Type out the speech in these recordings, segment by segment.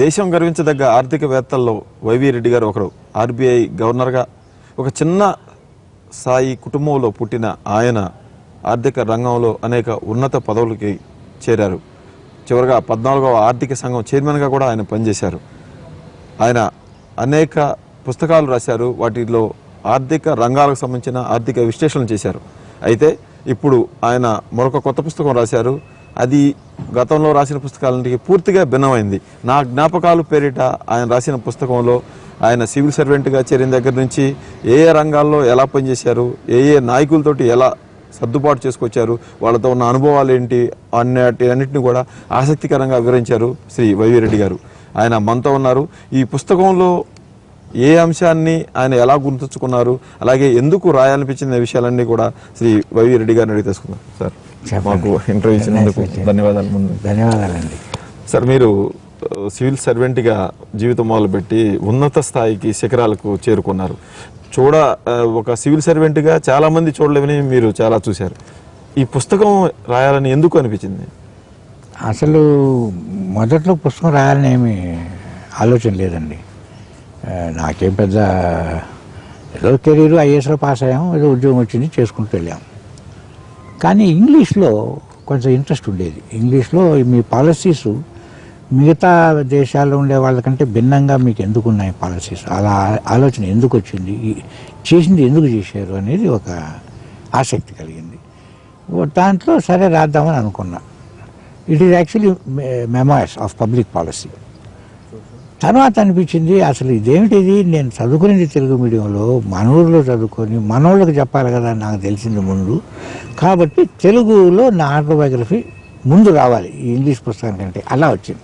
దేశం గర్వించదగ్గ ఆర్థికవేత్తల్లో వైవి రెడ్డి గారు ఒకరు. ఆర్బీఐ గవర్నర్గా ఒక చిన్న స్థాయి కుటుంబంలో పుట్టిన ఆయన ఆర్థిక రంగంలో అనేక ఉన్నత పదవులకి చేరారు. చివరిగా 14వ ఆర్థిక సంఘం చైర్మన్గా కూడా ఆయన పనిచేశారు. ఆయన అనేక పుస్తకాలు రాశారు. వాటిలో ఆర్థిక రంగాలకు సంబంధించిన ఆర్థిక విశ్లేషణ చేశారు. అయితే ఇప్పుడు ఆయన మరొక కొత్త పుస్తకం రాశారు. అది గతంలో రాసిన పుస్తకాలకి పూర్తిగా భిన్నమైంది. నా జ్ఞాపకాలు పేరిట ఆయన రాసిన పుస్తకంలో ఆయన సివిల్ సర్వెంట్గా చేరిన దగ్గర నుంచి ఏ ఏ రంగాల్లో ఎలా పనిచేశారు, ఏ ఏ నాయకులతోటి ఎలా సర్దుబాటు చేసుకొచ్చారు, వాళ్ళతో ఉన్న అనుభవాలు ఏంటి అన్నిటిని కూడా ఆసక్తికరంగా వివరించారు శ్రీ వైవి రెడ్డి గారు. ఆయన మనతో ఉన్నారు. ఈ పుస్తకంలో ఏ అంశాన్ని ఆయన ఎలా గుర్తుంచుకున్నారు, అలాగే ఎందుకు రాయాలనిపించిన విషయాలన్నీ కూడా శ్రీ వైవి రెడ్డి గారిని అడిగి తెలుసుకున్నారు. సార్, మాకు ఇంటర్వ్యూ ఇచ్చినందుకు ధన్యవాదాలు. ధన్యవాదాలండి. సార్, మీరు సివిల్ సర్వెంట్గా జీవితం మొదలుపెట్టి ఉన్నత స్థాయికి శిఖరాలకు చేరుకున్నారు. ఒక సివిల్ సర్వెంట్గా చాలామంది చూడలేవని మీరు చాలా చూశారు. ఈ పుస్తకం రాయాలని ఎందుకు అనిపించింది? అసలు మొదట్లో పుస్తకం రాయాలని ఏమి ఆలోచన లేదండి. నాకేం పెద్ద ఏదో కెరీర్ ఐఏఎస్లో పాస్ అయ్యాం, ఏదో ఉద్యోగం వచ్చింది, చేసుకుంటూ వెళ్ళాం. కానీ ఇంగ్లీష్లో కొంచెం ఇంట్రెస్ట్ ఉండేది. ఇంగ్లీష్లో మీ పాలసీస్ మిగతా దేశాల్లో ఉండే వాళ్ళకంటే భిన్నంగా మీకు ఎందుకు ఉన్నాయి పాలసీస్, అలా ఆలోచన ఎందుకు వచ్చింది, చేసింది ఎందుకు చేశారు అనేది ఒక ఆసక్తి కలిగింది. దాంట్లో సరే రాద్దామని అనుకున్నా. It is actually memoirs of public policy. తర్వాత అనిపించింది, అసలు ఇదేమిటిది, నేను చదువుకునేది తెలుగు మీడియంలో, మనూరులో చదువుకొని మనోళ్ళకి చెప్పాలి కదా నాకు తెలిసింది ముందు. కాబట్టి తెలుగులో నా ఆటోబయోగ్రఫీ ముందు రావాలి ఈ ఇంగ్లీష్ పుస్తకం కంటే, అలా వచ్చింది.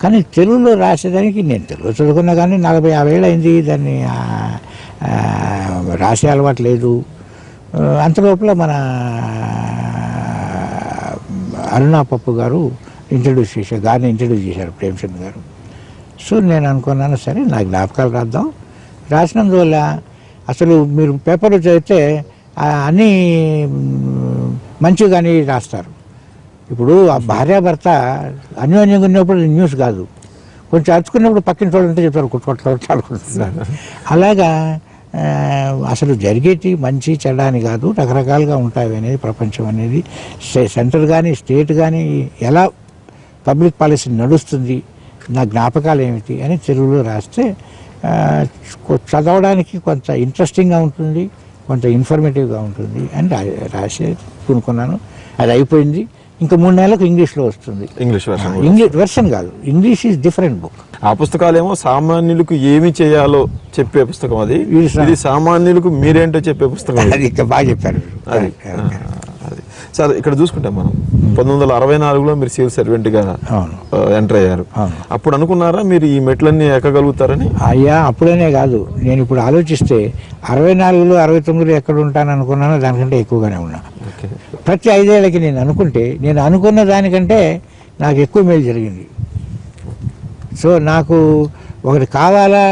కానీ తెలుగులో రాసేదానికి నేను తెలుగు చదువుకున్నా కానీ 40-50 ఏళ్ళు అయింది, దాన్ని రాసే అలవాటు లేదు. అంతలోపల మన అరుణా పప్పు గారు ఇంట్రడ్యూస్ చేశారు ప్రేమ్చంద్ గారు. సో నేను అనుకున్నాను, సరే నా జ్ఞాపకాలు రాద్దాం. రాసినందువల్ల అసలు మీరు పేపర్లో చదివితే అన్నీ మంచిగానే రాస్తారు. ఇప్పుడు ఆ భార్యాభర్త అన్యోన్యంగా ఉన్నప్పుడు న్యూస్ కాదు, కొంచెం అరుచుకున్నప్పుడు పక్కన చూడంటే చెప్తారు కొట్టుకుంటున్నారు. అలాగా అసలు జరిగేటి మంచి చెడ్డ అని కాదు, రకరకాలుగా ఉంటాయి అనేది ప్రపంచం అనేది. సెంట్రల్ కానీ స్టేట్ కానీ ఎలా పబ్లిక్ పాలసీ నడుస్తుంది, నా జ్ఞాపకాలు ఏమిటి అని తెలుగులో రాస్తే చదవడానికి కొంత ఇంట్రెస్టింగ్గా ఉంటుంది, కొంత ఇన్ఫర్మేటివ్గా ఉంటుంది అని రాసే కొనుక్కున్నాను. అది అయిపోయింది. ఇంకా 3 నెలలకు ఇంగ్లీష్లో వస్తుంది. ఇంగ్లీష్ వెర్షన్ కాదు, ఇంగ్లీష్ ఈజ్ డిఫరెంట్ బుక్. ఆ పుస్తకాలేమో సామాన్యులకు ఏమి చేయాలో చెప్పే పుస్తకం, అది ఇది సామాన్యులకు మీరేంటో చెప్పే పుస్తకం. అది ఇంకా బాగా చెప్పారు. అది సార్, ఇక్కడ చూసుకుంటాం మనం 1964లో మీరు సివిల్ సర్వెంట్గా ఎంటర్ అయ్యారు. అప్పుడు అనుకున్నారా మీరు ఈ మెట్లన్నీ ఎక్కగలుగుతారని? అయ్యా, అప్పుడనే కాదు, నేను ఇప్పుడు ఆలోచిస్తే 64లో 69లో ఎక్కడ ఉంటాను అనుకున్నానో దానికంటే ఎక్కువగానే ఉన్నా. ప్రతి 5 ఏళ్ళకి నేను అనుకున్న దానికంటే నాకు ఎక్కువ మేలు జరిగింది. సో నాకు ఒకటి కావాలా,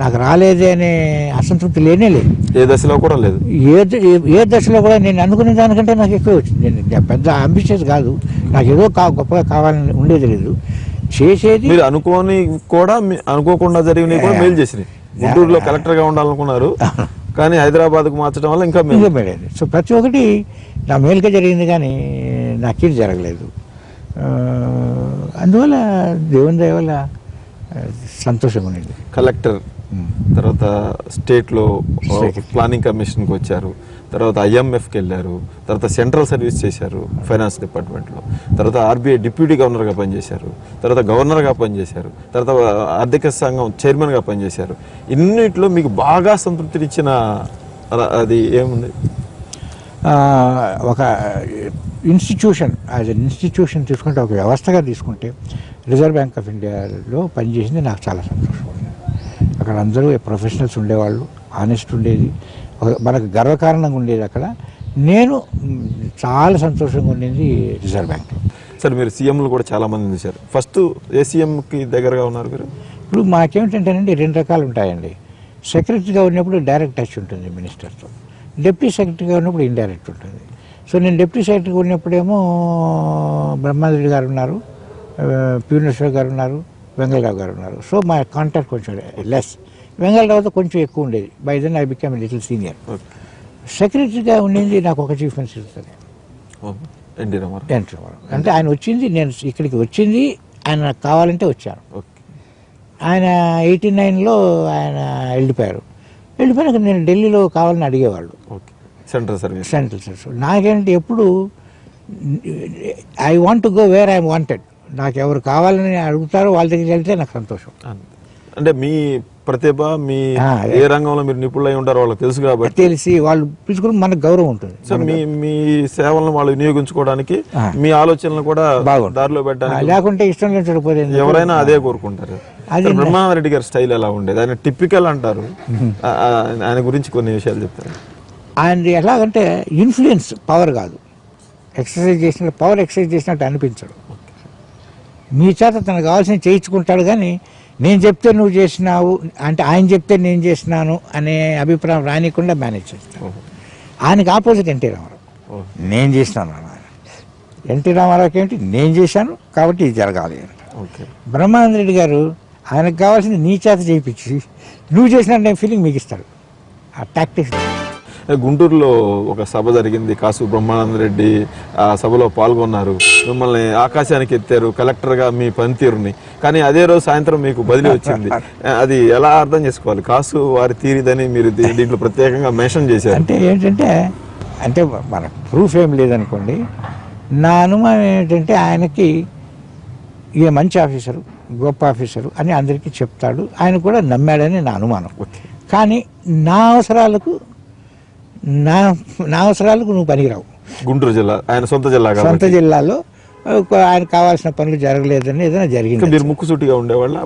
నాకు రాలేదే అనే అసంతృప్తి లేనే లేదు. ఏ దశలో కూడా లేదు. ఏ దశలో కూడా నేను అనుకునే దానికంటే నాకు ఎక్కువ వచ్చింది. నేను పెద్ద అంబిషియస్ కాదు, నాకు ఏదో గొప్పగా కావాలని ఉండేది లేదు. చేసేది మీరు అనుకోకుండా జరిగినవి కూడా మేలు చేసినాయి. గుంటూరులో కలెక్టర్గా ఉండాలనుకున్నారు, కానీ హైదరాబాద్కు మార్చడం వల్ల ఇంకా మేలేదు. సో ప్రతి ఒక్కటి నా మేలుగా జరిగింది, కానీ నాకేం జరగలేదు. అందువల్ల దేవుని దయ వల్ల సంతోషంగా ఉండేది. కలెక్టర్ తర్వాత స్టేట్లో ప్లానింగ్ కమిషన్కి వచ్చారు, తర్వాత IMFకి వెళ్ళారు, తర్వాత సెంట్రల్ సర్వీస్ చేశారు ఫైనాన్స్ డిపార్ట్మెంట్లో, తర్వాత RBI డిప్యూటీ గవర్నర్గా పనిచేశారు, తర్వాత గవర్నర్గా పనిచేశారు, తర్వాత ఆర్థిక సంఘం చైర్మన్గా పనిచేశారు. ఇన్నిట్లో మీకు బాగా సంతృప్తినిచ్చిన అది ఏముంది? ఒక ఇన్స్టిట్యూషన్, యాజ్ అన్ ఇన్స్టిట్యూషన్ తీసుకుంటే, ఒక వ్యవస్థగా తీసుకుంటే రిజర్వ్ బ్యాంక్ ఆఫ్ ఇండియాలో పనిచేసింది నాకు చాలా సంతోషం. అక్కడ అందరూ ప్రొఫెషనల్స్ ఉండేవాళ్ళు, ఆనెస్ట్ ఉండేది, మనకు గర్వకారణంగా ఉండేది. అక్కడ నేను చాలా సంతోషంగా ఉండేది రిజర్వ్ బ్యాంక్లో. సార్, మీరు సీఎంలు కూడా చాలామంది చూశారు. ఫస్ట్ ఏ సీఎంకి దగ్గరగా ఉన్నారు మీరు? ఇప్పుడు మాకేమిటంటేనండి 2 రకాలు ఉంటాయండి. సెక్రటరీగా ఉన్నప్పుడు డైరెక్ట్ టచ్ ఉంటుంది మినిస్టర్తో, డిప్యూటీ సెక్రటరీగా ఉన్నప్పుడు ఇండైరెక్ట్ ఉంటుంది. సో నేను డిప్యూటీ సెక్రటరీగా ఉన్నప్పుడేమో బ్రహ్మారెడ్డి గారు ఉన్నారు, ప్యూర్ణేశ్వర్ గారు ఉన్నారు, వెంగళరావు గారు ఉన్నారు. సో మా కాంటాక్ట్ కొంచెం లెస్. వెంగళరావుతో కొంచెం ఎక్కువ ఉండేది. By then I become little senior. సెక్రటరీగా ఉండింది నాకు ఒక చీఫ్ మినిస్టర్ ఎన్టీ రామారావు. అంటే ఆయన వచ్చింది, నేను ఇక్కడికి వచ్చింది ఆయన నాకు కావాలంటే వచ్చాను. ఆయన 89లో ఆయన వెళ్ళిపోయాక నేను ఢిల్లీలో కావాలని అడిగేవాళ్ళు సెంట్రల్ సర్వీస్. నాకేంటి ఎప్పుడు I want to go where I wanted. నాకు ఎవరు కావాలని అడుగుతారో వాళ్ళ దగ్గరికి వెళ్తే నాకు సంతోషం. అంటే మీ ప్రతిభ, మీ ఏ రంగంలో మీరు నిపుణులై ఉంటారో వాళ్ళకి తెలుసు కాబట్టి తెలిసి వాళ్ళు పిలుచుకుని మనకు గౌరవం ఉంటుంది. సో మీ సేవలను వాళ్ళు వినియోగించుకోవడానికి మీ ఆలోచనలు కూడా దారిలో పెట్టడానికి, లేకుంటే ఇష్టం లేని చూడపోలేదు. ఎవరైనా అదే కోరుకుంటారు. బ్రహ్మానంద రెడ్డి గారి స్టైల్ ఎలా ఉండేది? ఆయన టిపికల్ అంటారు, ఆయన గురించి కొన్ని విషయాలు చెప్తారు. ఆయన ఎలాగంటే ఇన్ఫ్లుయెన్స్ పవర్ కాదు, పవర్ ఎక్సర్సైజ్ చేసినట్టు అనిపించడు. మీ చేత తనకు కావాల్సిన చేయించుకుంటాడు, కానీ నేను చెప్తే నువ్వు చేసినావు అంటే ఆయన చెప్తే నేను చేసినాను అనే అభిప్రాయం రానికుండా మేనేజ్ చేస్తాను. ఆయనకి ఆపోజిట్ ఎన్టీ రామారావు. నేను చేసినాను అన్న. ఎన్టీ రామారావుకి ఏంటి, నేను చేశాను కాబట్టి ఇది జరగాలి అంట. బ్రహ్మానంద రెడ్డి గారు ఆయనకు కావాల్సింది నీ చేత చేయించి నువ్వు చేసిన ఫీలింగ్ మీకు ఇస్తాడు. ఆ టాక్టిక్స్. గుంటూరులో ఒక సభ జరిగింది, కాసు బ్రహ్మానంద రెడ్డి ఆ సభలో పాల్గొన్నారు. మిమ్మల్ని ఆకాశానికి ఎత్తారు కలెక్టర్గా మీ పనితీరుని. కానీ అదే రోజు సాయంత్రం మీకు బదిలీ వచ్చింది. అది ఎలా అర్థం చేసుకోవాలి? కాసు వారి తీరిదని మీరు దీంట్లో ప్రత్యేకంగా మెన్షన్ చేశారు. అంటే ఏంటంటే అంటే మన ప్రూఫ్ ఏం లేదనుకోండి. నా అనుమానం ఏంటంటే ఆయనకి ఈయన మంచి ఆఫీసరు, గొప్ప ఆఫీసరు అని అందరికీ చెప్తాడు. ఆయన కూడా నమ్మాడని నా అనుమానం. కానీ నా అవసరాలకు నువ్వు పనికిరావు. గుంటూరు జిల్లా ఆయన సొంత జిల్లాలో ఆయన కావాల్సిన పనులు జరగలేదని ఏదైనా జరిగింది. మీరు ముక్కుసూటిగా ఉండేవాళ్ళ?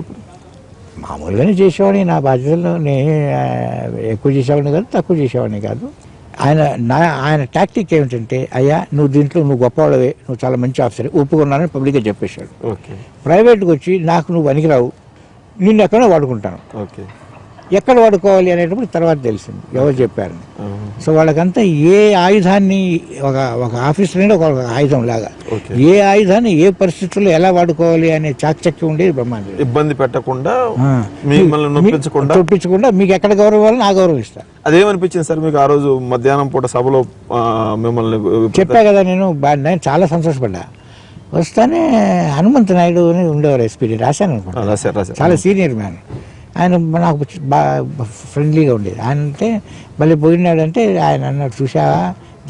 మామూలుగానే చేసేవాడిని. నా బాధ్యతలో నేను ఎక్కువ చేసేవాడిని కాదు, తక్కువ చేసేవాడిని కాదు. ఆయన టాక్టిక్ ఏమిటంటే, అయ్యా నువ్వు గొప్పవాళ్ళవే, నువ్వు చాలా మంచి ఆఫీసర్, ఒప్పుకున్నానని పబ్లిక్గా చెప్పేశాడు. ప్రైవేట్కి వచ్చి నాకు నువ్వు పనికిరావు, నిన్ను ఎక్కడో వాడుకుంటాను. ఎక్కడ వాడుకోవాలి అనేటప్పుడు తర్వాత తెలిసింది ఎవరు చెప్పారని. సో వాళ్ళకంతా ఏ ఆయుధాన్ని ఒక ఆఫీసర్ అంటే ఒక ఆయుధం లాగా ఏ ఆయుధాన్ని ఏ పరిస్థితుల్లో ఎలా వాడుకోవాలి అనే చాకచక్యం ఉండేది బ్రహ్మాండం. ఇబ్బంది పెట్టకుండా, చూపించకుండా మీకు ఎక్కడ గౌరవం ఇవ్వాలో నా గౌరవం ఇస్తాను. అదేమనిపించింది సార్ మీకు ఆ రోజు మధ్యాహ్నం పూట సభలో మిమ్మల్ని చెప్పా కదా, నేను చాలా సంతోషపడ్డా. వస్తానే హనుమంత నాయుడు అని ఉండేవారు, ఎస్పీ రాశాను అనుకుంటా, చాలా సీనియర్ మ్యాన్. ఆయన నాకు బాగా ఫ్రెండ్లీగా ఉండేది. ఆయన అంటే మళ్ళీ పోయినాడంటే ఆయన అన్నాడు, చూసావా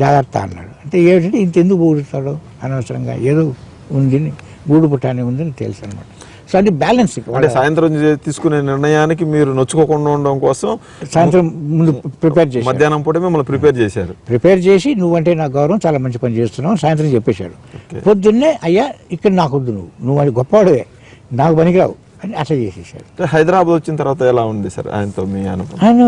జాగ్రత్త అన్నాడు. అంటే ఏమిటంటే ఇంత ఎందుకు ఊడుతాడు అనవసరంగా, ఏదో ఉంది గూడు పుట్టానే ఉందని తెలుసు అనమాట. సో అది బ్యాలెన్స్. అంటే సాయంత్రం తీసుకునే నిర్ణయానికి మీరు నొచ్చుకోకుండా ఉండడం కోసం సాయంత్రం ముందు ప్రిపేర్ చేసి, మధ్యాహ్నం పూట మిమ్మల్ని ప్రిపేర్ చేసి నువ్వంటే నాకు గౌరవం, చాలా మంచి పని చేస్తున్నావు సాయంత్రం చెప్పేశాడు. పొద్దున్నే అయ్యా ఇక్కడ నాకు వద్దు, నువ్వు అది గొప్పవాడువే, నాకు పనికిరావు అని అట్లా చేసేసాడు. హైదరాబాద్ వచ్చిన తర్వాత ఎలా ఉంది సార్ ఆయనతో మీ అనుభవం? ఆయన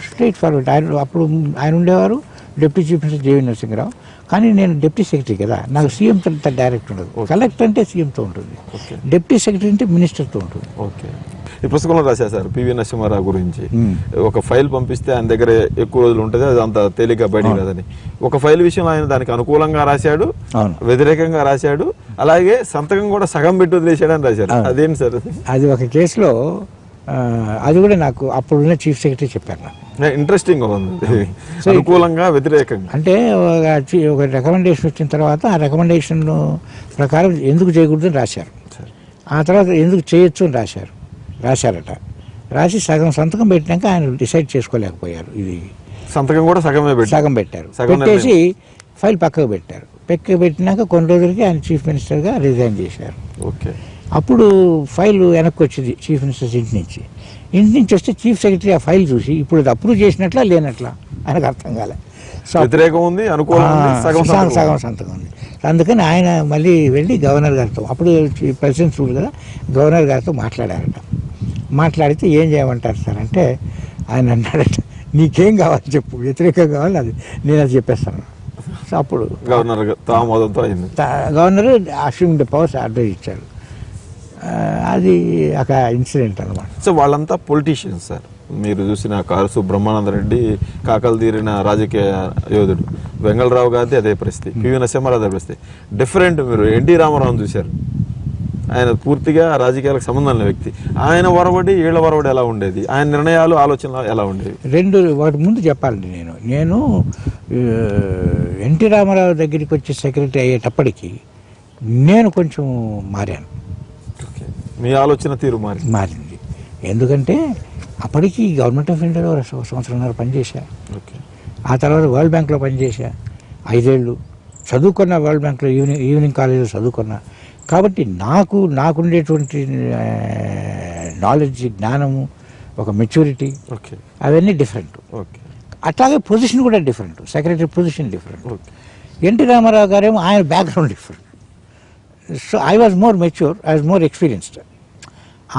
స్ట్రైట్ ఫార్వర్డ్. అప్పుడు ఆయన ఉండేవారు deputy chief minister JV Narasimha Rao. కానీ నేను డిప్యూటీ సెక్రటరీ కదా, నాకు సీఎంతో డైరెక్ట్ ఉండదు. కలెక్టర్ అంటే సీఎంతో ఉంటుంది, డిప్యూటీ సెక్రటరీ అంటే మినిస్టర్తో ఉంటుంది. ఈ పుస్తకంలో రాశారు సార్ పివి నరసింహారావు గురించి. ఒక ఫైల్ పంపిస్తే ఆయన దగ్గర ఎక్కువ రోజులు ఉంటుంది, అది అంత తేలిగ్గా బయటికి రాదని. ఒక ఫైల్ విషయంలో ఆయన దానికి అనుకూలంగా రాశాడు, వ్యతిరేకంగా రాశాడు, అలాగే సంతకం కూడా సగం పెట్టి వదిలేశాడని రాశారు. అదేంటి సార్? అది ఒక కేసులో, అది కూడా నాకు అప్పుడున్న చీఫ్ సెక్రటరీ చెప్పారు. ఇంట్రెస్టింగ్ ఉంది, అనుకూలంగా వ్యతిరేకంగా. అంటే ఒక రికమెండేషన్ వచ్చిన తర్వాత ఆ రికమెండేషన్ ప్రకారం ఎందుకు చేయకూడదని రాశారు. ఆ తర్వాత ఎందుకు చేయొచ్చు అని రాశారట. రాసి సగం సంతకం పెట్టినాక ఆయన డిసైడ్ చేసుకోలేకపోయారు. ఇది సంతకం కూడా సగం పెట్టారు. పెట్టేసి ఫైల్ పక్కకు పెట్టినాక కొన్ని రోజులకి ఆయన చీఫ్ మినిస్టర్గా రిజైన్ చేశారు. అప్పుడు ఫైల్ వెనక్కి వచ్చింది చీఫ్ మినిస్టర్స్ ఇంటి నుంచి వస్తే చీఫ్ సెక్రటరీ ఆ ఫైల్ చూసి ఇప్పుడు అది అప్రూవ్ చేసినట్లా లేనట్లా ఆయనకు అర్థం కాలే. సగం సంతకం ఉంది. అందుకని ఆయన మళ్ళీ వెళ్ళి గవర్నర్ గారితో, అప్పుడు ప్రెసిడెంట్ రూల్ కదా, గవర్నర్ గారితో మాట్లాడారట. మాట్లాడితే ఏం చేయమంటారు సార్ అంటే ఆయన అన్నాడట, నీకేం కావాలి చెప్పు, వ్యతిరేకం కావాలి, అది నేను అది చెప్పేస్తాను. సో అప్పుడు governor assume the powers advice ఇచ్చారు. అది ఒక ఇన్సిడెంట్ అనమాట. సో వాళ్ళంతా పొలిటీషియన్స్ సార్. మీరు చూసిన కాసు బ్రహ్మానంద రెడ్డి కాకలు తీరిన రాజకీయ యోధుడు, వెంగళరావు గారిది అదే పరిస్థితి, పివి నరసింహారావు అదే పరిస్థితి. డిఫరెంట్. మీరు ఎన్టీ రామారావుని చూశారు, ఆయన పూర్తిగా రాజకీయాలకు సంబంధం లేని వ్యక్తి. ఆయన వరవడి వీళ్ళ వరవడి ఎలా ఉండేది, ఆయన నిర్ణయాలు ఆలోచనలు ఎలా ఉండేవి? వాటి ముందు చెప్పాలండి. నేను ఎన్టీ రామారావు దగ్గరికి వచ్చి సెక్రటరీ అయ్యేటప్పటికి నేను కొంచెం మారాను. ఓకే, మీ ఆలోచన తీరు మారింది. ఎందుకంటే అప్పటికి గవర్నమెంట్ ఆఫ్ ఇండియాలో 1.5 సంవత్సరాలు పనిచేశా. ఓకే, ఆ తర్వాత వరల్డ్ బ్యాంక్లో పనిచేశా 5 ఏళ్ళు. చదువుకున్న వరల్డ్ బ్యాంక్లో ఈవినింగ్ కాలేజీలో చదువుకున్నా. కాబట్టి నాకుండేటువంటి నాలెడ్జ్, జ్ఞానము, ఒక మెచ్యూరిటీ, ఓకే, అవన్నీ డిఫరెంట్. ఓకే, అట్లాగే పొజిషన్ కూడా different, secretary position different. Okay. NT Rama Rao గారేమో ఆయన background different. So I was more mature, I was more experienced.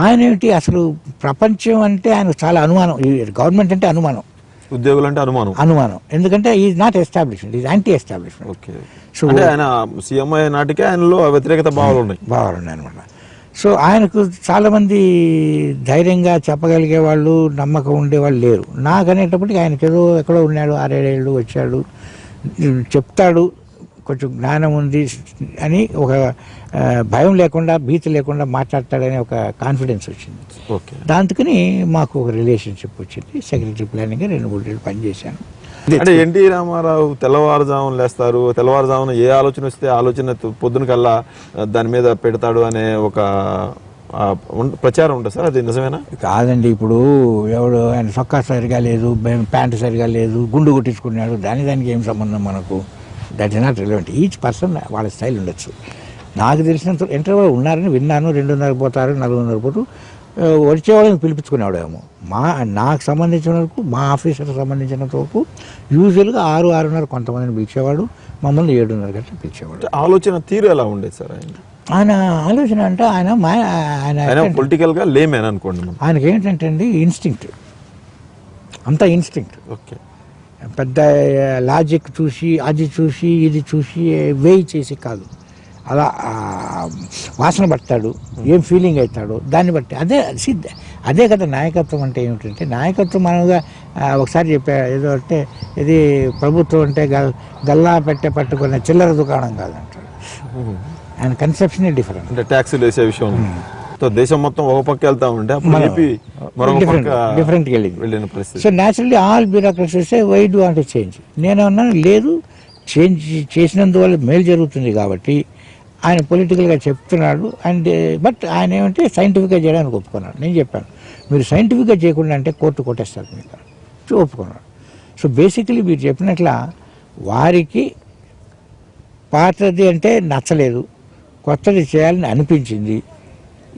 ఆయన ఏమిటి అసలు ప్రపంచం అంటే ఆయనకు చాలా అనుమానం. గవర్నమెంట్ అంటే అనుమానం, ఉద్యోగులు అంటే అనుమానం. ఎందుకంటే is not establishment, is anti establishment. Okay. So ఆయన సీఎం అయ్యే నాటికే ఆయనలో వ్యతిరేకత భావాలు ఉన్నాయి అనమాట. సో ఆయనకు చాలామంది ధైర్యంగా చెప్పగలిగే వాళ్ళు, నమ్మకం ఉండేవాళ్ళు లేరు. నాకు అనేటప్పటికి ఆయనకి ఏదో ఎక్కడో ఉన్నాడు, 6-7 ఏళ్ళు వచ్చాడు, చెప్తాడు, కొంచెం జ్ఞానం ఉంది అని ఒక భయం లేకుండా, భీతి లేకుండా మాట్లాడతాడని ఒక కాన్ఫిడెన్స్ వచ్చింది. ఓకే. దాంతోని మాకు ఒక రిలేషన్షిప్ వచ్చింది. సెక్రటరీ ప్లానింగ్ 2-3 ఏళ్ళు పనిచేశాను. అంటే ఎన్టీ రామారావు తెల్లవారుజామున లేస్తారు, తెల్లవారుజామున ఏ ఆలోచన వస్తే ఆలోచన పొద్దున కల్లా దాని మీద పెడతాడు అనే ఒక ప్రచారం ఉంటుంది సార్, అది నిజమేనా? కాదండి. ఇప్పుడు ఎవడు ఆయన చొక్కా సరిగా లేదు, ప్యాంటు సరిగా లేదు, గుండు కొట్టించుకున్నాడు, దానికి ఏం సంబంధం మనకు? That is not relevant. Each person వాళ్ళ స్టైల్ ఉండొచ్చు. నాకు తెలిసినంత ఇంటర్వ్యూ ఉన్నారని విన్నాను. 2:30 పోతారు, 4:30 పోతూ వచ్చేవాళ్ళని పిలిపించుకునేవాడేమో. నాకు సంబంధించిన వరకు, మా ఆఫీసర్కి సంబంధించినంత వరకు యూజువల్గా 6-6:30 కొంతమందిని పిలిచేవాడు, మమ్మల్ని 7:30 గంటలు పిలిచేవాడు. ఆలోచన తీరు ఎలా ఉండేది సార్ ఆయన ఆలోచన అంటే ఆయన పొలిటికల్గా లేమేనా అనుకోండి, ఆయనకి ఏంటంటే అండి ఇన్స్టింక్ట్, అంతా ఇన్స్టింక్ట్. ఓకే. పెద్ద లాజిక్ చూసి, అది చూసి, ఇది చూసి వేయి చేసి కాదు, అలా వాసన పడతాడు, ఏం ఫీలింగ్ అవుతాడో దాన్ని బట్టి. అదే కదా నాయకత్వం అంటే. ఏమిటంటే నాయకత్వం మనగా ఒకసారి చెప్పా, ఏదో అంటే ఇది ప్రభుత్వం అంటే గల్లా పట్టుకున్న చిల్లర దుకాణం కాదంటాడు. ఆయన కన్సెప్షన్ డిఫరెంట్. అంటే ట్యాక్సీలు వేసే విషయం దేశం మొత్తం ఒక పక్క వెళ్తా ఉంటే డిఫరెంట్గా వెళ్ళిన పరిస్థితి. So naturally all bureaucracies why do want change. నేను అన్నాను లేదు, చేంజ్ చేసినందువల్ల మేలు జరుగుతుంది కాబట్టి ఆయన పొలిటికల్గా చెప్తున్నాడు. అండ్ బట్ ఆయన ఏమంటే సైంటిఫిక్గా చేయడానికి ఒప్పుకున్నాడు. నేను చెప్పాను, మీరు సైంటిఫిక్గా చేయకుండా అంటే కోర్టు కొట్టేస్తారు మీకు, ఒప్పుకున్నాడు. సో బేసికలీ మీరు చెప్పినట్ల వారికి పాతది అంటే నచ్చలేదు, కొత్తది చేయాలని అనిపించింది,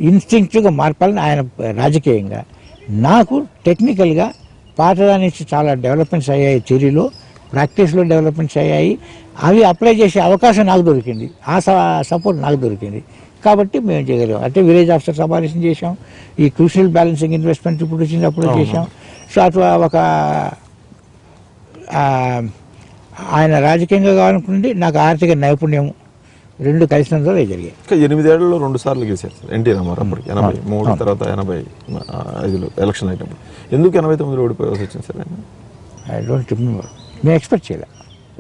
ఇన్స్టింక్టివ్గా మార్పాలని ఆయన రాజకీయంగా. నాకు టెక్నికల్గా పాతదాని నుంచి చాలా డెవలప్మెంట్స్ అయ్యాయి, థియరీలో ప్రాక్టీస్లో డెవలప్మెంట్స్ అయ్యాయి. అవి అప్లై చేసే అవకాశం నాకు దొరికింది, ఆ సపోర్ట్ నాకు దొరికింది. కాబట్టి మేము చేయగలిగాం. అంటే విలేజ్ ఆఫీసర్ సబాలిషన్ చేసాం, ఈ క్రూషియల్ బ్యాలెన్సింగ్ ఇన్వెస్ట్మెంట్ ఇప్పుడు వచ్చింది అప్పుడు చేసాం. సో అట్లా ఒక ఆయన రాజకీయంగా కావాలనుకుంటే నాకు ఆర్థిక నైపుణ్యం రెండు కలిసినందువల్ల జరిగాయి. 8 ఏళ్లలో 2 సార్లు గెలిచారు సార్ ఎన్టీ రామారావు. అప్పటికి 83 తర్వాత 85లో ఎలక్షన్ అయినప్పుడు. ఎందుకు 89లో ఓడిపోవాల్సి వచ్చింది సార్? I don't remember. మేము ఎక్స్పెక్ట్ చేయలే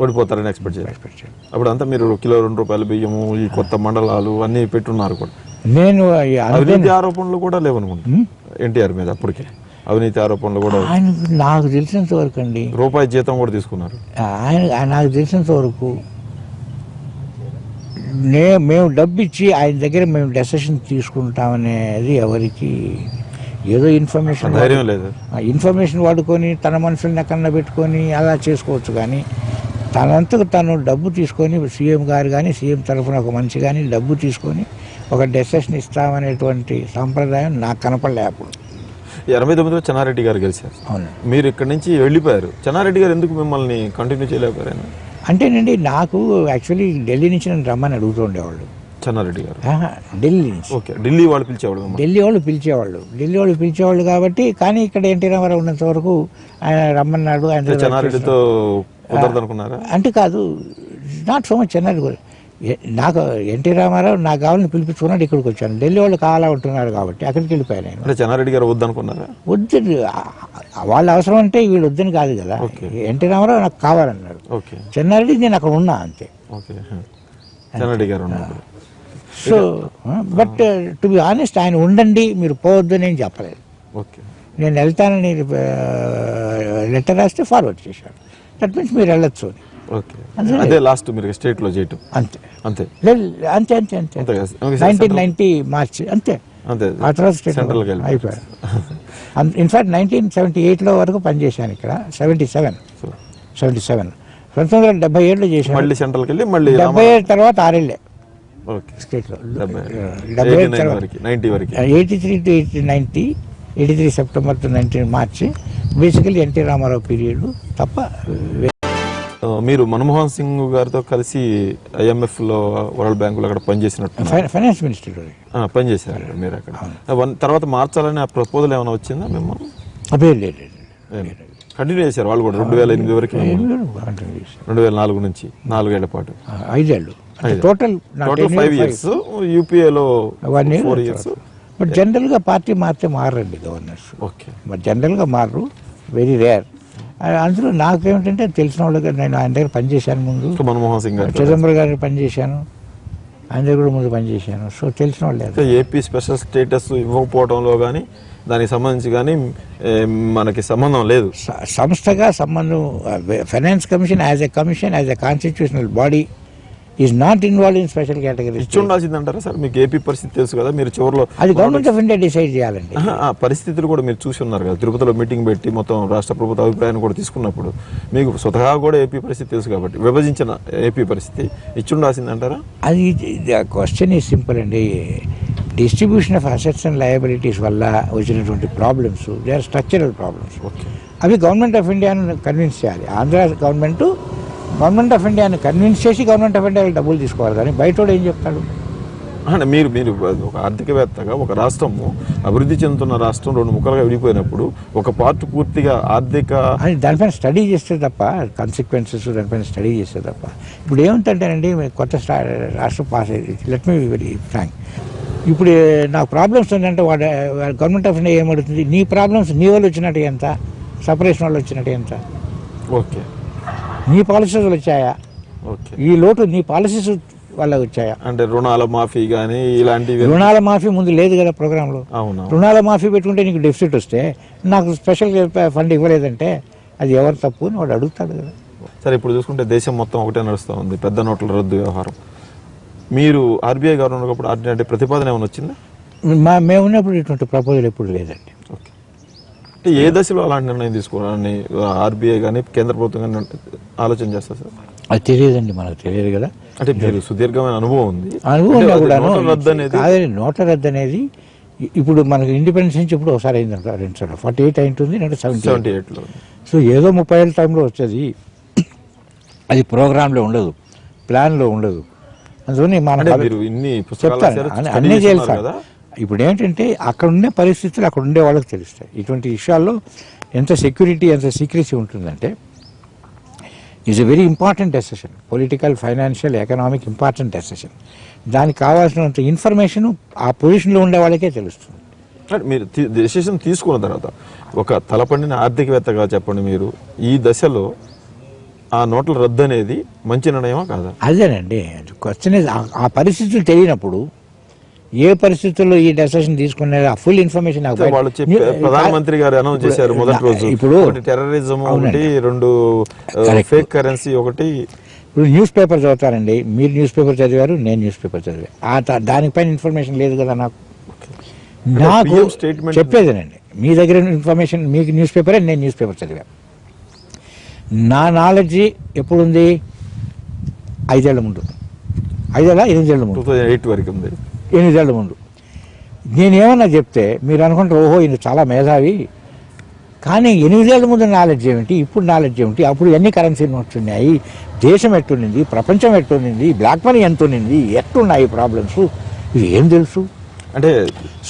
ఓడిపోతారని ఎక్స్పెక్ట్ చేయాలి. అప్పుడు అంతా మీరు కిలో 2 రూపాయల బియ్యము, ఈ కొత్త మండలాలు అన్నీ పెట్టున్నారు కూడా. నేను అవినీతి ఆరోపణలు కూడా లేవనుకుంటా ఎన్టీఆర్ మీద. అప్పటికే అవినీతి ఆరోపణలు కూడా ఆయన నాకు తెలిసినంత వరకు అండి, రూపాయి జీతం కూడా తీసుకున్నారు ఆయన. నాకు తెలిసినంత వరకు మేము డబ్బు ఇచ్చి ఆయన దగ్గర మేము డెసిషన్ తీసుకుంటామనేది ఎవరికి ఏదో ఇన్ఫర్మేషన్ వాడుకొని తన మనుషుల్ని ఎక్కడన్నా పెట్టుకొని అలా చేసుకోవచ్చు. కానీ తనంతకు తను డబ్బు తీసుకొని సీఎం గారు కానీ సీఎం తరఫున ఒక మనిషి కానీ డబ్బు తీసుకొని ఒక డెసిషన్ ఇస్తామనేటువంటి సాంప్రదాయం నాకు కనపడలే అప్పుడు. 89లో చెన్నారెడ్డి గారు గెలిచారు. అవును. మీరు ఇక్కడి నుంచి వెళ్ళిపోయారు. చెన్నారెడ్డి గారు ఎందుకు మిమ్మల్ని కంటిన్యూ చేయలేకపోయారు? అంటేనండి నాకు యాక్చువల్లీ ఢిల్లీ నుంచి నన్ను రమ్మని అడుగుతూ ఉండేవాళ్ళు. చెన్నారెడ్డి గారు ఢిల్లీ నుంచి. ఓకే. ఢిల్లీ వాళ్ళు పిలిచేవాళ్ళు కాబట్టి. కానీ ఇక్కడ ఎన్టీ రామారావు ఉన్నంత వరకు ఆయన రమ్మన్నాడు. ఆయన చెన్నారెడ్డితో కుదరదనుకున్నారా? అంటే కాదు, నాట్ సో మచ్ చెన్నారెడ్డి గారు. నాకు ఎన్టీ రామారావు నాకు కావాలని పిలిపించుకున్నాడు, ఇక్కడికి వచ్చాను. ఢిల్లీ వాళ్ళు కావాలా ఉంటున్నారు కాబట్టి అక్కడికి వెళ్ళిపోయాను నేను. అంటే చెన్నారెడ్డి గారు వద్దనుకున్నారా? వద్దు, వాళ్ళ అవసరం అంటే వీళ్ళు వద్దని కాదు కదా. ఎన్టీ రామారావు నాకు కావాలన్నాడు. చెన్నారెడ్డి నేను అక్కడ ఉన్నా అంతే. చెన్నారెడ్డి గారు so but to be honest ఆయన ఉండండి మీరు పోవద్దు నేను చెప్పలేదు. ఓకే, నేను వెళ్తానని లెటర్ రాస్తే ఫార్వర్డ్ చేశాను. దట్ మీన్స్ మీరు వెళ్ళొచ్చు అని. ఓకే, అదే లాస్ట్ మీరు స్టేట్లో చేయటం అంతే అంతే అంతే అంతే అంతే అంతే కదా? 1990 మార్చి అంతే. అంతే ఆ తర్వాత స్టేట్ సెంట్రల్కి వెళ్ళి అయిపోయాడు. ఇన్ఫాక్ట్ 1978లో వరకు పనిచేశాను ఇక్కడ. 77 1977 చేశాను. మళ్ళీ సెంట్రల్కి వెళ్ళి మళ్ళీ 77 తర్వాత 6 ఏళ్ళే ఓకే, స్టేట్లో. 89 వరకు 90 వరకు 83 to 90, 83 సెప్టెంబర్ టు 19 మార్చి బేసికలీ ఎన్టీ రామారావు పీరియడ్ తప్ప. మీరు మన్మోహన్ సింగ్ గారితో కలిసి IMF లో వరల్డ్ బ్యాంకులో అక్కడ పనిచేసినట్టు ఫైనాన్స్ మినిస్టర్ పనిచేశారు మీరు అక్కడ. తర్వాత మార్చాలని ఆ ప్రపోజల్ ఏమైనా వచ్చిందా మిమ్మల్ని? కంటిన్యూ చేశారు వాళ్ళు కూడా 2008 వరకు, 2004 నుంచి 4 ఏళ్ల పాటు 5 ఏళ్ళు total 5 years. యూపీఏలో 1 year 4 years. But జనరల్గా పార్టీ మారితే మారండి గవర్నర్స్. ఓకే, బట్ జనరల్గా మారు, వెరీ రేర్. అందులో నాకేమిటంటే తెలిసిన వాళ్ళకి నేను ఆయన దగ్గర పనిచేశాను ముందు. మన్మోహన్ సింగ్ గారు, చిదంబరం గారికి పనిచేశాను, ఆయన దగ్గర కూడా ముందు పనిచేశాను. సో తెలిసిన వాళ్ళే. ఏపీ స్పెషల్ స్టేటస్ ఇవ్వకపోవడంలో కానీ దానికి సంబంధించి కానీ మనకి సంబంధం లేదు. సంస్థగా సంబంధం. Finance commission as a commission, as a constitutional body is not involve in special category. ఇచ్చి ఉండాల్సింది అంటారా సార్? మీకు ఏపీ పరిస్థితి తెలుసు కదా, మీరు చివరిలో అది గవర్నమెంట్ ఆఫ్ ఇండియా డిసైడ్ చేయాలండి. ఆ పరిస్థితులు కూడా మీరు చూసి ఉన్నారు కదా, తిరుపతిలో మీటింగ్ పెట్టి మొత్తం రాష్ట్ర ప్రభుత్వ అభిప్రాయాన్ని కూడా తీసుకున్నప్పుడు మీకు స్వతహా కూడా ఏపీ పరిస్థితి తెలుసు కాబట్టి విభజించిన ఏపీ పరిస్థితి ఇచ్చి ఉండాల్సింది అంటారా? అది క్వశ్చన్ ఈజ్ సింపుల్ అండి. Distribution of assets and liabilities వల్ల వచ్చినటువంటి problems, they are structural problems. అవి గవర్నమెంట్ ఆఫ్ ఇండియాను కన్విన్స్ చేయాలి. ఆంధ్ర గవర్నమెంట్ ఆఫ్ ఇండియాని కన్విన్స్ చేసి గవర్నమెంట్ ఆఫ్ ఇండియా డబ్బులు తీసుకోవాలి. కానీ బయట ఏం చెప్తాడు? అంటే మీరు ఒక ఆర్థికవేత్తగా ఒక రాష్ట్రము అభివృద్ధి చెందుతున్న రాష్ట్రం 2 ముక్కలుగా విడిపోయినప్పుడు ఒక పార్ట్ పూర్తిగా ఆర్థిక అని దానిపైన స్టడీ చేస్తే తప్ప, కాన్సిక్వెన్సెస్ దానిపైన స్టడీ చేస్తే తప్ప. ఇప్పుడు ఏముందంటేనండి, కొత్త రాష్ట్రం పాస్ అయ్యేది. Let me very frank. ఇప్పుడు నాకు ప్రాబ్లమ్స్ ఉందంటే గవర్నమెంట్ ఆఫ్ ఇండియా ఏమడుతుంది? నీ ప్రాబ్లమ్స్ నీ వాళ్ళు వచ్చినట్టు ఎంత, సపరేషన్ వాళ్ళు వచ్చినట్టు ఎంత, ఓకే, నీ పాలసీస్ వచ్చాయా, ఓకే, ఈ లోటు నీ పాలసీస్ వాళ్ళకి వచ్చాయా? అంటే రుణాల మాఫీ కానీ ఇలాంటివి. రుణాల మాఫీ ముందు లేదు కదా ప్రోగ్రాంలో. అవును, రుణాల మాఫీ పెట్టుకుంటే నీకు డెఫిసిట్ వస్తే నాకు స్పెషల్ ఫండ్ ఇవ్వలేదంటే అది ఎవరు తప్పు అని వాడు అడుగుతాడు కదా. సరే, ఇప్పుడు చూసుకుంటే దేశం మొత్తం ఒకటే నడుస్తూ ఉంది, పెద్ద నోట్ల రద్దు వ్యవహారం. మీరు RBI గవర్నర్ ఉన్నప్పుడు అంటే ప్రతిపాదన ఏమైనా వచ్చిందా? మేము ఉన్నప్పుడు ఇటువంటి ప్రపోజల్ ఎప్పుడు లేదండి. ఓకే, అంటే ఏ దశలో అలాంటి నిర్ణయం తీసుకోవాలని RBI కానీ కేంద్ర ప్రభుత్వం కానీ ఆలోచన చేస్తారు సార్? అది తెలియదండి, మనకు తెలియదు కదా. అంటే మీరు సుదీర్ఘమైన అనుభవం ఉంది. నోట్ల రద్దు అనేది ఇప్పుడు మనకు ఇండిపెండెన్స్ నుంచి ఇప్పుడు ఒకసారి అయిందంట, 48 అయింటుంది, 78లో. సో ఏదో 30 ఏళ్ళ టైంలో వచ్చేది. అది ప్రోగ్రాంలో ఉండదు, ప్లాన్లో ఉండదు. అందుకని మనం చెప్తాను అన్నీ చేయాలి. ఇప్పుడు ఏంటంటే అక్కడ ఉండే పరిస్థితులు అక్కడ ఉండే వాళ్ళకి తెలుస్తాయి. ఇటువంటి విషయాల్లో ఎంత సెక్యూరిటీ, ఎంత సీక్రెసీ ఉంటుందంటే is a very important decision. Political, financial, economic important decision. దానికి కావాల్సినంత ఇన్ఫర్మేషన్ ఆ పొజిషన్లో ఉండే వాళ్ళకే తెలుస్తుంది. మీరు డెసిషన్ తీసుకున్న తర్వాత ఒక తలపండిన ఆర్థికవేత్తగా చెప్పండి, మీరు ఈ దశలో ఆ నోట్ల రద్దు అనేది మంచి నిర్ణయమా కాదా? అదేనండి క్వశ్చన్. ఆ పరిస్థితులు తెలియనప్పుడు ఏ పరిస్థితుల్లో ఈ డెసిషన్ తీసుకునేది ఆ ఫుల్ ఇన్ఫర్మేషన్ వాళ్ళు ప్రధానమంత్రి గారు అనౌన్స్ చేశారు మొదటి రోజు. ఇప్పుడు టెర్రరిజం ఒకటి, 2 ఫేక్ కరెన్సీ ఒకటి. ఇప్పుడు న్యూస్ పేపర్ చదువుతారండి, మీరు న్యూస్ పేపర్ చదివారు, నేను న్యూస్ పేపర్ చదివా. దానిపైన ఇన్ఫర్మేషన్ లేదు కదా నాకు స్టేట్మెంట్ చెప్పేదేనండి. మీ దగ్గర ఇన్ఫర్మేషన్, మీకు న్యూస్ పేపరే, నేను న్యూస్ పేపర్ చదివా. నా నాలెడ్జి ఎప్పుడుంది? 5 ఏళ్ల ముందు, 8 ఏళ్ల ముందు, 2008 వరకు ఉంది. 8 ఏళ్ల ముందు నేనేమన్నా చెప్తే మీరు అనుకుంటారు ఓహో ఈయన చాలా మేధావి. కానీ 8 ఏళ్ల ముందు నాలెడ్జ్ ఏమిటి, ఇప్పుడు నాలెడ్జ్ ఏమిటి? అప్పుడు ఎన్ని కరెన్సీ నోట్స్ ఉన్నాయి, దేశం ఎట్టునింది, ప్రపంచం ఎట్టునింది, బ్లాక్ మనీ ఎంత ఉన్నింది, ఎట్టున్నాయి ప్రాబ్లమ్స్, ఇవి ఏం తెలుసు? అంటే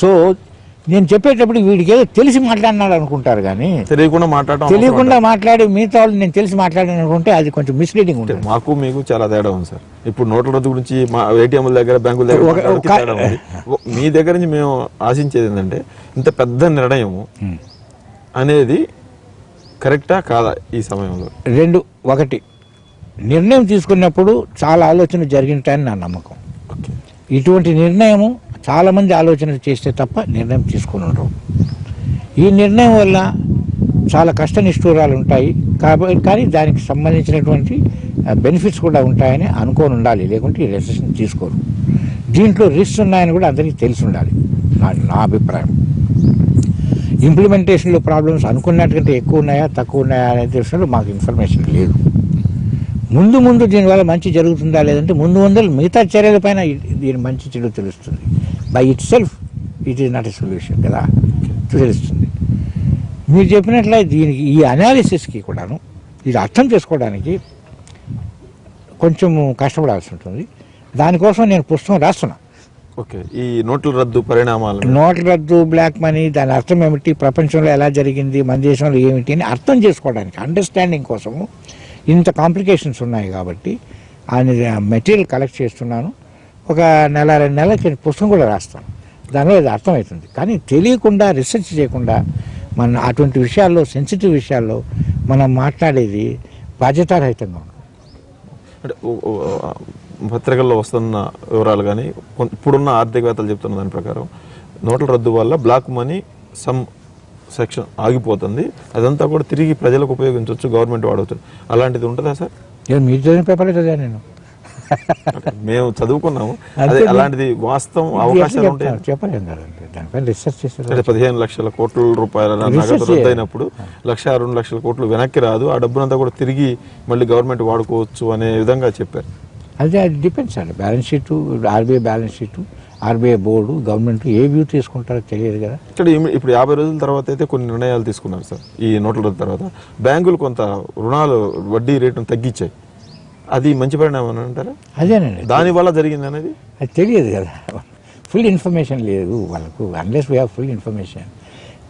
సో నేను చెప్పేటప్పుడు వీడికి ఏదో తెలిసి మాట్లాడినాడు అనుకుంటారు, కానీ తెలియకుండా మాట్లాడి మిగతా వాళ్ళు నేను తెలిసి మాట్లాడాను అనుకుంటే అది కొంచెం మిస్లీడింగ్ ఉంటుంది. మాకు మీకు చాలా తేడా ఉంది సార్. ఇప్పుడు నోట్ల రద్దు గురించి ATM దగ్గర, బ్యాంకుల దగ్గర మీ దగ్గర నుంచి మేము ఆశించేది ఏంటంటే ఇంత పెద్ద నిర్ణయం అనేది కరెక్టా కాదా ఈ సమయంలో? 2 ఒకటి నిర్ణయం తీసుకున్నప్పుడు చాలా ఆలోచన జరిగింటాయని నా నమ్మకం. ఇటువంటి నిర్ణయము చాలామంది ఆలోచన చేస్తే తప్ప నిర్ణయం తీసుకుని ఉండరు. ఈ నిర్ణయం వల్ల చాలా కష్ట నిష్ఠూరాలు ఉంటాయి కాబట్టి, కానీ దానికి సంబంధించినటువంటి బెనిఫిట్స్ కూడా ఉంటాయని అనుకొని ఉండాలి, లేకుంటే ఈ డెసిషన్ తీసుకోరు. దీంట్లో రిస్క్ ఉన్నాయని కూడా అందరికీ తెలిసి ఉండాలి. నా అభిప్రాయం. ఇంప్లిమెంటేషన్లో ప్రాబ్లమ్స్ అనుకున్నట్టుకంటే ఎక్కువ ఉన్నాయా తక్కువ ఉన్నాయా అనే విషయంలో మాకు ఇన్ఫర్మేషన్ లేదు. ముందు దీనివల్ల మంచి జరుగుతుందా లేదంటే ముందు మిగతా చర్యలపైన దీని మంచి చెడు తెలుస్తుంది. By it self it is not a solution కదా, తెలుస్తుంది. మీరు చెప్పినట్లే దీనికి ఈ అనాలిసిస్కి కూడాను ఇది అర్థం చేసుకోవడానికి కొంచెం కష్టపడాల్సి ఉంటుంది. దానికోసం నేను పుస్తకం రాస్తున్నా. ఓకే, ఈ నోట్ల రద్దు పరిణామాలు, నోట్ల రద్దు, బ్లాక్ మనీ, దాని అర్థం ఏమిటి, ప్రపంచంలో ఎలా జరిగింది, మన దేశంలో ఏమిటి అని అర్థం చేసుకోవడానికి, అండర్స్టాండింగ్ కోసము ఇంత కాంప్లికేషన్స్ ఉన్నాయి కాబట్టి ఆయన మెటీరియల్ కలెక్ట్ చేస్తున్నాను. ఒక నెల 2 నెలలకి పుస్తకం కూడా రాస్తాను. దానిలో ఇది అర్థమవుతుంది. కానీ తెలియకుండా, రీసెర్చ్ చేయకుండా మన అటువంటి విషయాల్లో, సెన్సిటివ్ విషయాల్లో మనం మాట్లాడేది బాధ్యతారహితంగా ఉంటుంది. అంటే పత్రికల్లో వస్తున్న వివరాలు కానీ ఇప్పుడున్న ఆర్థికవేత్తలు చెప్తున్న దాని ప్రకారం నోట్ల రద్దు వల్ల బ్లాక్ మనీ సమ్ సెక్షన్ ఆగిపోతుంది, అదంతా కూడా తిరిగి ప్రజలకు ఉపయోగించవచ్చు, గవర్నమెంట్ వాడవచ్చు. అలాంటిది ఉంటుందా సార్? మీరు చదివిన పేపర్ చదివా నేను, మేము చదువుకున్నాము. అదే అలాంటిది వాస్తవం అవకాశాలు ఉంటాయి చెప్పలేము కదండి. దానిపైన రీసెర్చ్ చేస్తారు. 15 లక్షల కోట్ల రూపాయల నగదు రద్దయినప్పుడు 1,02 లక్షల కోట్లు వెనక్కి రాదు, ఆ డబ్బునంతా కూడా తిరిగి మళ్ళీ గవర్నమెంట్ వాడుకోవచ్చు అనే విధంగా చెప్పారు. అది డిపెండ్స్ అండి. Balance sheet, RBI balance sheet, RBI board, government ఏ వ్యూ తీసుకుంటారో తెలియదు కదా. ఇక్కడ ఇప్పుడు 50 రోజుల తర్వాత అయితే కొన్ని నిర్ణయాలు తీసుకున్నారు సార్. ఈ నోట్ల రద్దు తర్వాత బ్యాంకులు కొంత రుణాలు వడ్డీ రేటును తగ్గించాయి. అది మంచి పరిణామం అని అంటారా? అదేనండి, దానివల్ల జరిగింది అనేది అది తెలియదు కదా. ఫుల్ ఇన్ఫర్మేషన్ లేదు వాళ్ళకు, unless we have full information.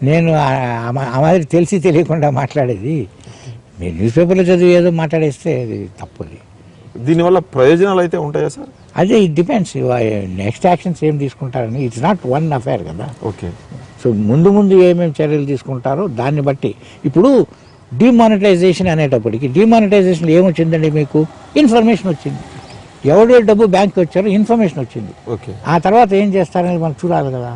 నేను ఆ మాదిరి తెలిసి తెలియకుండా మాట్లాడేది. మీరు న్యూస్ పేపర్లో చదివి ఏదో మాట్లాడేస్తే అది తప్పుది. దీనివల్ల ప్రయోజనాలు అయితే ఉంటాయా సార్? అదే ఇట్ డిపెండ్స్ నెక్స్ట్ యాక్షన్స్ ఏం తీసుకుంటారని. ఇట్స్ నాట్ వన్ అఫైర్ కదా. ఓకే, సో ముందు ఏమేమి చర్యలు తీసుకుంటారో దాన్ని బట్టి. ఇప్పుడు డిమానిటైజేషన్ అనేటప్పటికి డిమానిటైజేషన్ ఏమొచ్చిందండి? మీకు ఇన్ఫర్మేషన్ వచ్చింది. ఎవడో డబ్బు బ్యాంక్కి వచ్చారో ఇన్ఫర్మేషన్ వచ్చింది. ఓకే, ఆ తర్వాత ఏం చేస్తారనేది మనం చూడాలి కదా.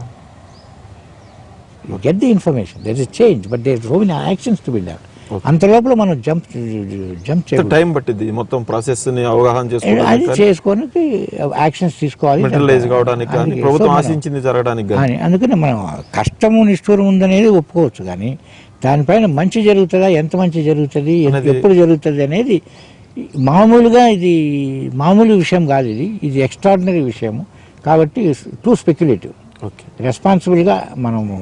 Get the information, there is change, but there so many actions to be done. అంత లోపల మనం జంప్ చేయాలి. టైం పట్టింది మొత్తం ప్రాసెస్ ని అవగాహన అది చేసుకొని యాక్షన్స్ తీసుకోవాలి. మెటీరియలైజ్ కావడానికి కానీ ప్రభుత్వం ఆశించింది జరగడానికి కానీ. అందుకని మనం కష్టము నిష్ఠూరం ఉందనేది ఒప్పుకోవచ్చు, కానీ దానిపైన మంచి జరుగుతుందా, ఎంత మంచి జరుగుతుంది, ఎప్పుడు జరుగుతుంది అనేది మామూలుగా ఇది మామూలు విషయం కాదు. ఇది ఎక్స్ట్రాడినరీ విషయము కాబట్టి టూ స్పెక్యులేటివ్. రెస్పాన్సిబుల్గా మనము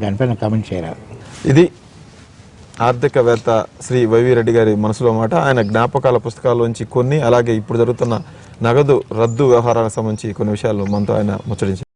దానిపైన కామెంట్ చేయాలి. ఇది ఆర్థికవేత్త శ్రీ వైవి రెడ్డి గారి మనసులో మాట. ఆయన జ్ఞాపకాల పుస్తకాల్లోంచి కొన్ని, అలాగే ఇప్పుడు జరుగుతున్న నగదు రద్దు వ్యవహారాలకు సంబంధించి కొన్ని విషయాలు మనతో ఆయన ముచ్చటించారు.